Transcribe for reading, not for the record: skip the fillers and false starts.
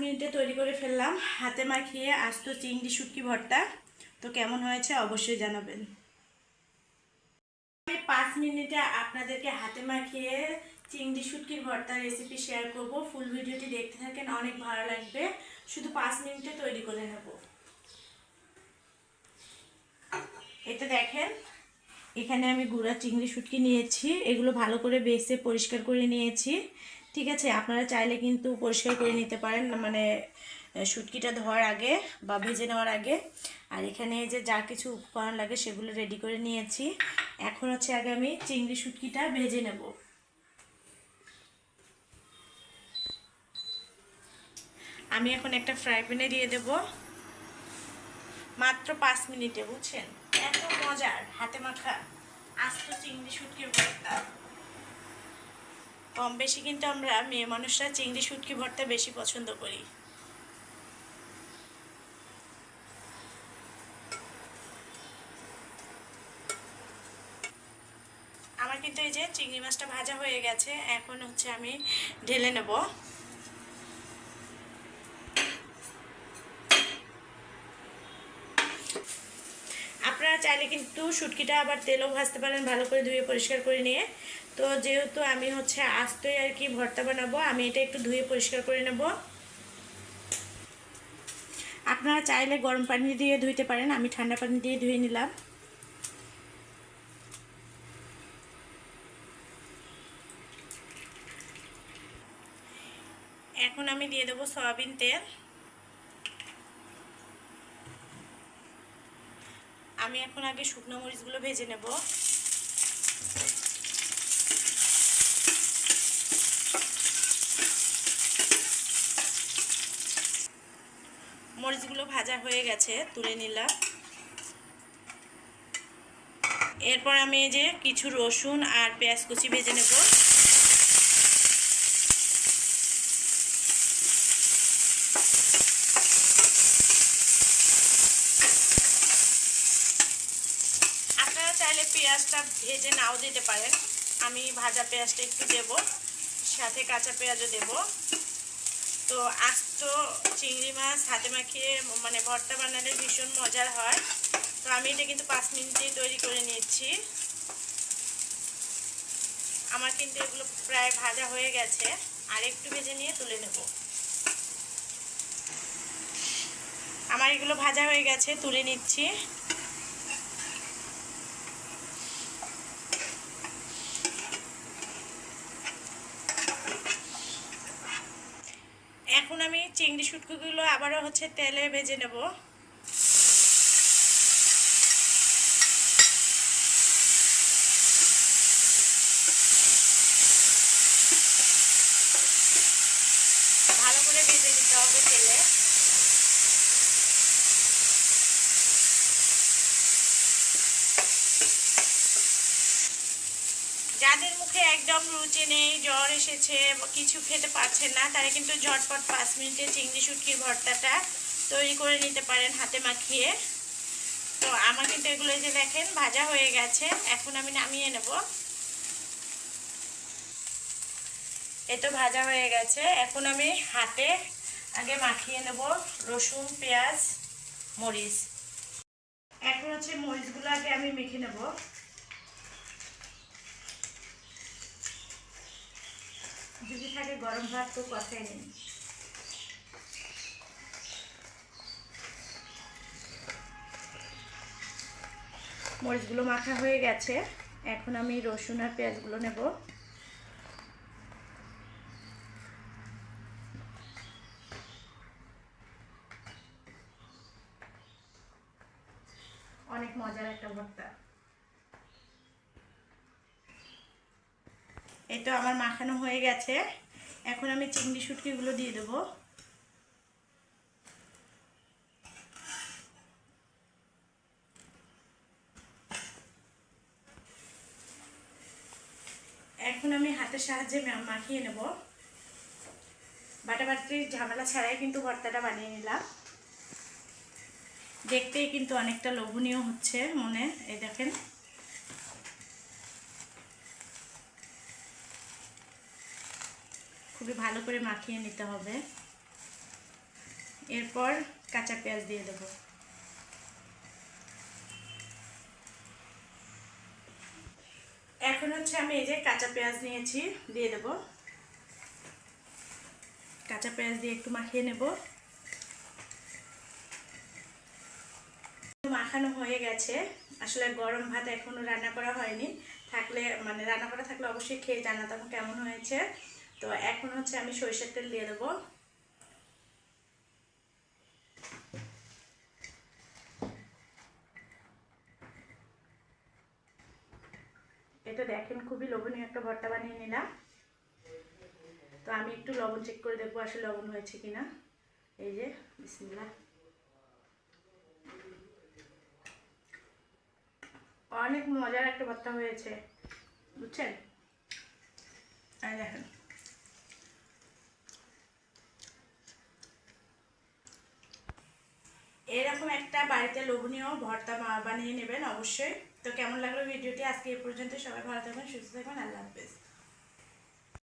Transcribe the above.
মিনিটে তৈরি করে ফেললাম হাতে মাখিয়ে আস্ত চিংড়ি শুটকি ভর্তা। তো কেমন হয়েছে অবশ্যই জানাবেন। আমি 5 মিনিটে আপনাদেরকে হাতে মাখিয়ে চিংড়ি শুটকির ভর্তা রেসিপি শেয়ার করব। ফুল ভিডিওটি দেখতে থাকেন, অনেক ভালো লাগবে। শুধু 5 মিনিটে তৈরি করে নেব। এটা দেখেন, এখানে আমি গুঁড়া চিংড়ি শুটকি নিয়েছি। এগুলো ভালো করে বেছে পরিষ্কার করে নিয়েছি। ঠিক আছে, আপনারা চাইলে কিন্তু পরিষ্কার করে নিতে পারেন, মানে শুটকিটা ধোয়ার আগে বা ভেজে নেওয়ার আগে। আর এখানে যে যা কিছু উপকরণ লাগে সেগুলো রেডি করে নিয়েছি। এখন হচ্ছে আগে আমি চিংড়ি শুটকিটা ভেজে নেব। আমি এখন একটা ফ্রাই প্যানে দিয়ে দেব। মাত্র 5 মিনিটে, বুঝছেন, এত মজার হাতে মাখা আস্ত চিংড়ি শুটকির ভর্তা। কম বেশি কিন্তু আমরা মেয়ে মানুষরা চিংড়ি শুটকি ভর্তা বেশি পছন্দ করি। আমার কিন্তু এই যে চিংড়ি মাছটা ভাজা হয়ে গেছে। এখন হচ্ছে আমি ঢেলে নেব। আপনারা চাইলে কিন্তু শুটকিটা আবার তেলও ভাজতে পারেন, ভালো করে ধুয়ে পরিষ্কার করে নিয়ে। তো যেহেতু আমি হচ্ছে আস্তই আর কি ভর্তা বানাবো, আমি এটা একটু ধুয়ে পরিষ্কার করে নেব। আপনারা চাইলে গরম পানি দিয়ে ধুইতে পারেন, আমি ঠান্ডা পানি দিয়ে ধুয়ে নিলাম। এখন আমি দিয়ে দেবো সয়াবিন তেল। আমি এখন আগে শুকনো মরিচগুলো ভেজে নেব। মরিচগুলো ভাজা হয়ে গেছে, তুলে নিলাম। এরপর আমি এই যে কিছু রসুন আর পেঁয়াজ কুচি ভেজে নেব। আপনারা চাইলে পেঁয়াজটা ভেজে নাও দিতে পারেন, আমি ভাজা পেঁয়াজটা একটু দেব, সাথে কাঁচা পেঁয়াজও দেব। তো আস্ত চিংড়ি মাছ হাতে মাখিয়ে মানে ভর্তা বানালে ভীষণ মজার হয়। তো আমি এটা কিন্তু 5 মিনিটেই তৈরি করে নিচ্ছি। আমার কিন্তু এগুলো প্রায় ভাজা হয়ে গেছে, আর একটু ভেজে নিয়ে তুলে নেব। আমার এগুলো ভাজা হয়ে গেছে, তুলে নিচ্ছি। এখন আমি চিংড়ি শুটকিগুলো আবারও হচ্ছে তেলে ভেজে নেব। ভালো করে ভেজে নিতে হবে তেলে। যাদের মুখে একদম রুচি নেই, জ্বর এসেছে, কিছু খেতে পারছেন না, তারা কিন্তু ঝটপট 5 মিনিটে চিংড়ি শুটকির ভর্তাটা তৈরি করে নিতে পারেন হাতে মাখিয়ে। তো আমার কিন্তু এগুলো যে দেখেন ভাজা হয়ে গেছে, এখন আমি নামিয়ে নেব। এই তো ভাজা হয়ে গেছে। এখন আমি হাতে আগে মাখিয়ে নেব রসুন, পেঁয়াজ, মরিচ। এখন হচ্ছে মরিচগুলো আগে আমি মেখে নেব। যদি থাকে গরম ভাত তো কথাই নেই। মরিচগুলো মাখা হয়ে গেছে, এখন আমি রসুন আর পেঁয়াজগুলো নেব। অনেক মজার একটা ভর্তা। এই তো আমার মাখানো হয়ে গেছে। এখন আমি চিংড়ি শুটকিগুলো দিয়ে দেবো। এখন আমি হাতের সাহায্যে মাখিয়ে নেব। বাটাবাটির ঝামেলা ছাড়াই কিন্তু ভর্তাটা বানিয়ে নিলাম। দেখতেই কিন্তু অনেকটা লোভনীয় হচ্ছে মনে, এই দেখেন। খুবই ভালো করে মাখিয়ে নিতে হবে। এরপর কাঁচা পেঁয়াজ দিয়ে দেবো। এখন হচ্ছে আমি এই যে কাঁচা পেঁয়াজ নিয়েছি, দিয়ে দেবো। কাঁচা পেঁয়াজ দিয়ে একটু মাখিয়ে নেব। মাখানো হয়ে গেছে। আসলে গরম ভাত এখনো রান্না করা হয়নি, থাকলে মানে রান্না করা থাকলে অবশ্যই খেয়ে জানাতাম কেমন হয়েছে। তো এখন হচ্ছে আমি সরিষার তেল দিয়ে দেবো। এটা দেখেন খুবই লোভনীয় একটা ভর্তা বানিয়ে নিলাম। তো আমি একটু লবণ চেক করে দেখবো আসলে লবণ হয়েছে কিনা। এই যে বিসমিল্লাহ, অনেক মজার একটা ভর্তা হয়েছে, বুঝছেন? আর দেখেন এরকম একটা বাড়িতে লোভনীয় ভর্তা বানিয়ে নেবেন অবশ্যই। তো কেমন লাগলো ভিডিওটি আজকে এই পর্যন্ত। সবাই ভালো থাকবেন, সুস্থ থাকবেন, আল্লাহ হাফেজ।